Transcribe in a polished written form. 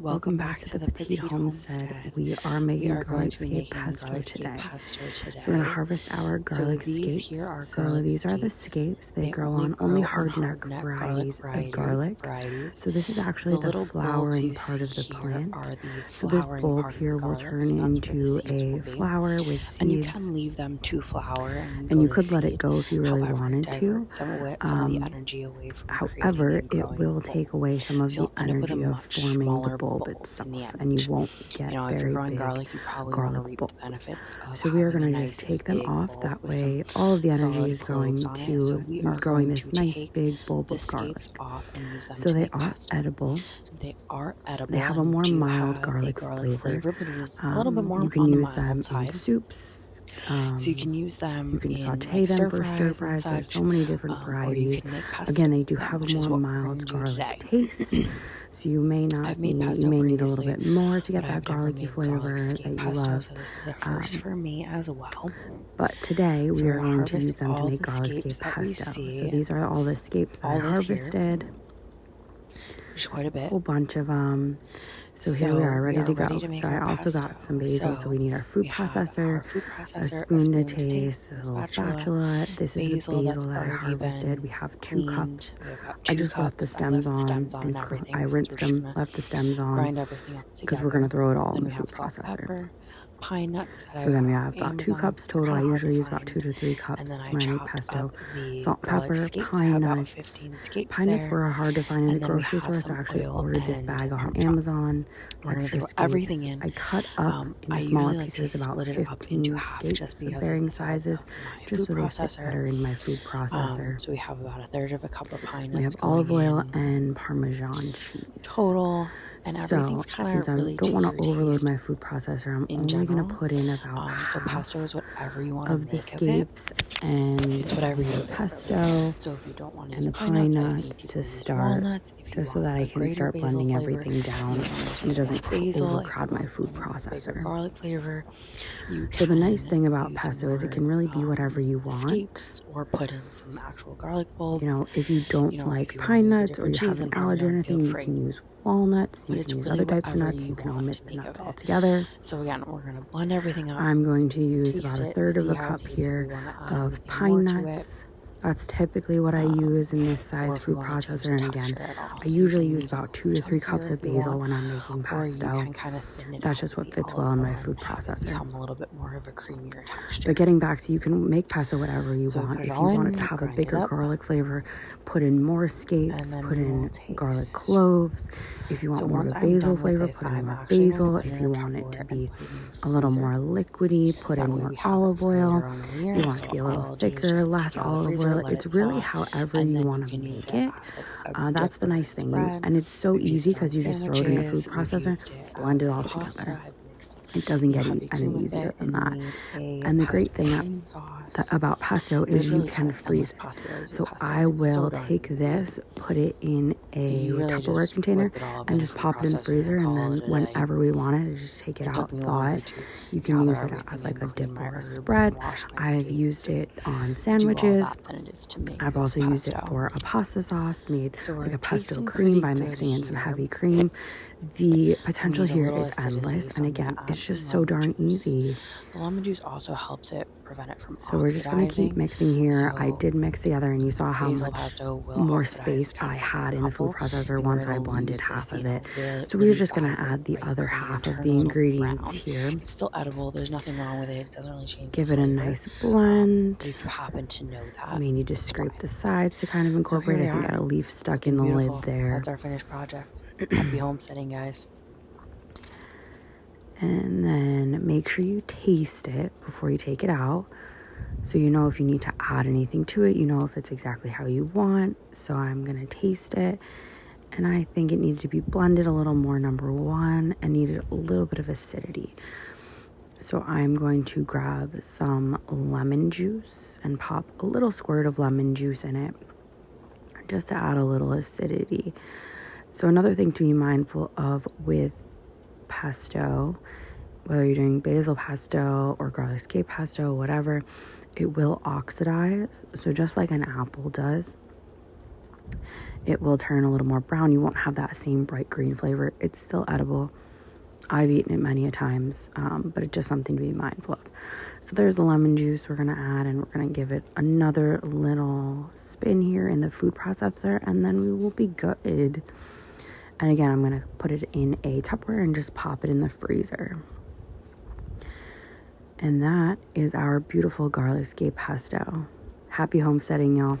Welcome back to the Petite Homestead. We are making garlic scape pesto today. So we're going to harvest our garlic scapes. So these are the scapes. They grow on only hardneck varieties of garlic. So this is actually the flowering part of the plant. So this bulb here will turn into a flower with seeds. And you can leave them to flower. And you could let it go if you really wanted to. However, it will take away some of the energy of forming the bulb itself, and you won't get very big garlic bulbs. So we are going to just take them off. That way all of the energy is going to growing this nice big bulb of garlic. So they are edible. They have a more mild garlic flavor. You can use them in soups. So you can use them. You can saute them for stir fries. There's so many different varieties. Again, they do have a more mild garlic taste. So you may not need, you may need a little bit more to get that garlicky flavor that you love. So this is a first for me as well. But today we are going to use them to make garlic scape pesto. So these are all the scapes that I harvested. There's quite a bit. A whole bunch of them. So here we are, ready to go. So I also got some basil. So we need our food processor, a spoon to taste, a little spatula. This is the basil that I harvested. We have 2 cups. I just left the stems on, and I rinsed them, left the stems on, because we're going to throw it all in the food processor. Pine nuts. So again, we have about 2 cups total. I usually use about 2 to 3 cups when I make pesto. Salt, pepper, pine nuts. Pine nuts were hard to find in the grocery store, so I actually ordered this bag on Amazon. Extra everything in. I cut up into smaller pieces, about 15 scapes of varying sizes, just so they fit better in my food processor. So we have about 1/3 of a cup of pine nuts. We have olive oil and Parmesan cheese total. And everything's since I don't want to overload my food processor, I'm only going to put in about so pesto is whatever you want of the scapes and it's whatever you pesto. So if you don't want and the pine nuts to start, just so that I can start blending everything down and it doesn't overcrowd my food processor. Garlic flavor. So the nice thing about pesto is it can really be whatever you want. Or put in some actual garlic bulbs. You know, if you don't like pine nuts or you have an allergy or anything, you can use walnuts, you can use other types of nuts, you can omit the nuts altogether. So again, we're going to blend everything up. I'm going to use about 1/3 of a cup here of pine nuts. That's typically what I use in this size food processor, and again, I usually use about 2 to 3 cups of basil when I'm making pesto. That's just what fits well in my food processor. A little bit more of a creamier texture. But getting back to, you can make pesto whatever you want. If you want it to have a bigger garlic flavor, put in more scapes, put in garlic cloves. If you want more of a basil flavor, put in more basil. If you want it to be a little more liquidy, put in more olive oil. You want it to be a little thicker, less olive oil. It's really however you want to make it. That's the nice thing. And it's so easy because you just throw it in a food processor, blend it all together. It doesn't get any easier than that. And the great thing about pesto is you can freeze it. So I will take this, put it in a Tupperware container, and just pop it in the freezer. And then whenever we want it, just take it out, thaw it. You can use it as like a dip or a spread. I've used it on sandwiches. I've also used it for a pasta sauce, made like a pesto cream by mixing in some heavy cream. The potential here is endless, and again, it's just so darn easy. The lemon juice also helps it prevent it from So we're just going to keep mixing here. I did mix together, and you saw how much more space I had in the food processor once I blended half of it. So we're just going to add the other half of the ingredients here. It's still edible. There's nothing wrong with it. It doesn't really change. Give it a nice blend. If you happen to know that. I may need to scrape the sides to kind of incorporate it. I think I got a leaf stuck in the lid there. That's our finished project. Happy homesteading, guys. And then make sure you taste it before you take it out, so you know if you need to add anything to it, you know if it's exactly how you want. So I'm gonna taste it, and I think it needed to be blended a little more, number one, and needed a little bit of acidity. So I'm going to grab some lemon juice and pop a little squirt of lemon juice in it, just to add a little acidity. So another thing to be mindful of with pesto, whether you're doing basil pesto or garlic scape pesto, whatever, it will oxidize. So just like an apple does, it will turn a little more brown. You won't have that same bright green flavor. It's still edible. I've eaten it many a times, but it's just something to be mindful of. So there's the lemon juice we're going to add, and we're going to give it another little spin here in the food processor, and then we will be good. And again, I'm going to put it in a Tupperware and just pop it in the freezer. And that is our beautiful garlic scape pesto. Happy homesteading, y'all.